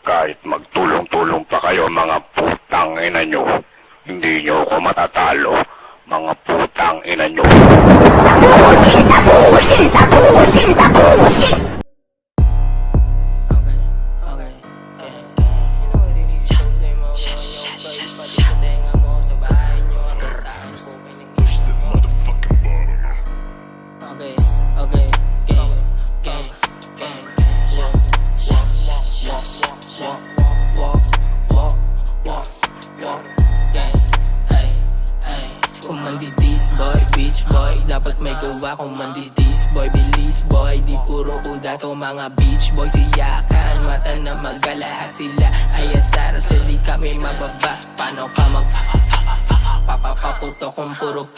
Kahit magtulong-tulong pa kayo mga putang ina nyo, hindi nyo ako matatalo, mga putang ina nyo. Tapusin! Tapusin! Tapusin! Tapusin! Kung mandidis boy, beach boy, dapat may gawa. Kung mandidis boy, bilis boy, di puro uda to mga beach boy. Siyakan, mata na magalahat sila ay asara, sili kami mababa. Paano ka papapaputo kung puro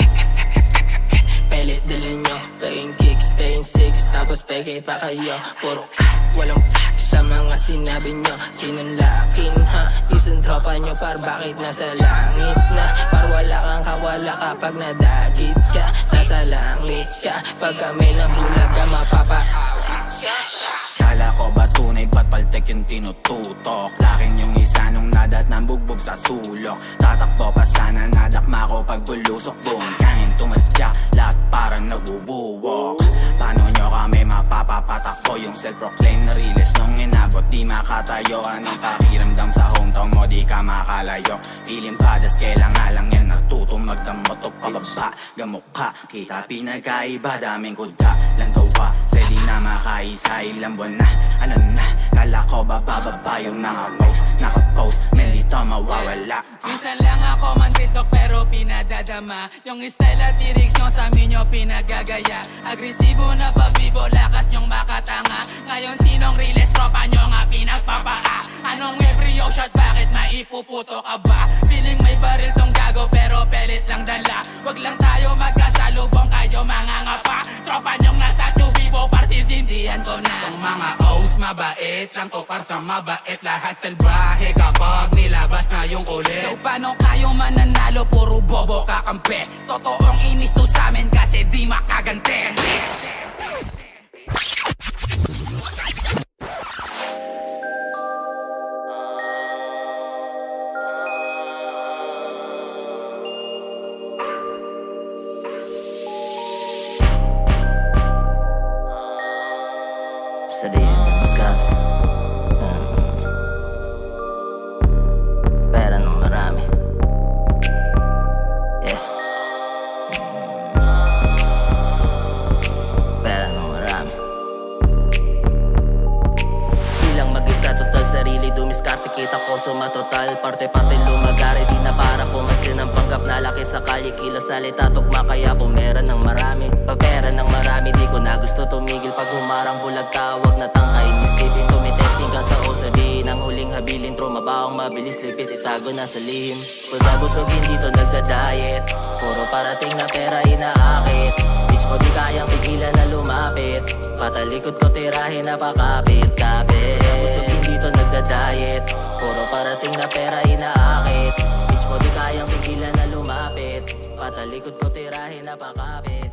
pelit dalhin nyo? Paying kicks, paying sticks, tapos peke pa kayo. Puro walang sa mga sinabi nyo. Sinong lakin ha? Isang tropa nyo par bakit nasa langit na? Par wala kang kawala kapag nadagit ka. Sasalangit ka pag kami ng bulaga mapapa-awit ka. Kala ko ba tunay ba't paltek yung tinututok? Lakin yung isa nung nadat ng bugbog sa sulok. Tatakbo pa sana nadakma ko pag bulusok. Buong kangin tumadyak, lahat parang nagbubuwok. Paano nyo kami mapapapatakbo? Yung self-proclaim na realist nung inabot di makatayo. Anong pakiramdam sa hometown mo di ka makalayo? Feeling padas kailangan lang yan natuto magdamotok pababa. Gamok ka, kita pinagkaiba, daming kuda lang gawa. Sa di na makaisa ilang buwan na, ano na? Kala ko ba bababa yung mga post, nakapost, men dito mawawala. Minsan lang ako mantiltok pero pinadadama. Yung style at lyrics nyo sa amin nyo pinagagaya. Agresibo na pabibo, lakas nyong makatanga. Ngayon sinong realest tropa nyo nga pinagpapaa? Anong every shot, bakit maipuputo ka ba? Feeling may baril tong gago pero pelit lang dala. Wag lang tayo magkasalubong, kayo mga ngapa. Tropa nyong nasa tubibo, parsisindihan ko na. Tong mga O's mabait lang to par sa mabait. Lahat salbahe kapag nilabas na yung ulit. So paano kayo mananalo, puro bobo kakampi? Totoong inis to sa amin kasi di makagante. Sa diyan ng Muscato, pera ng marami. Yeah. Pera ng marami. Silang mag-isa, total sarili dumiskarte. Kita ko sumatotal, parte-parte lumagari. Di na para pumansin ang panggap na laki sa kalye. Kila salita, tugma kaya pumera ng marami. Papera ng marami, di ko na gusto tumigil. Pag humarang bulag ka, wag na tangkain. Isipin, tumitesting ka sa o sabihin. Ang huling habilin, trumabawang mabilis. Lipit, itago na sa lihim. Busabusogin dito nagda-diet. Puro parating na pera inaakit. Bitch mo di kayang pigilan na lumapit. Patalikod ko tirahin na pakapit-kapit. Busabusogin dito nagda-diet. Puro parating na pera inaakit. Bitch mo di kayang pigilan na lumapit. Patalikod ko tirahin na pakapit.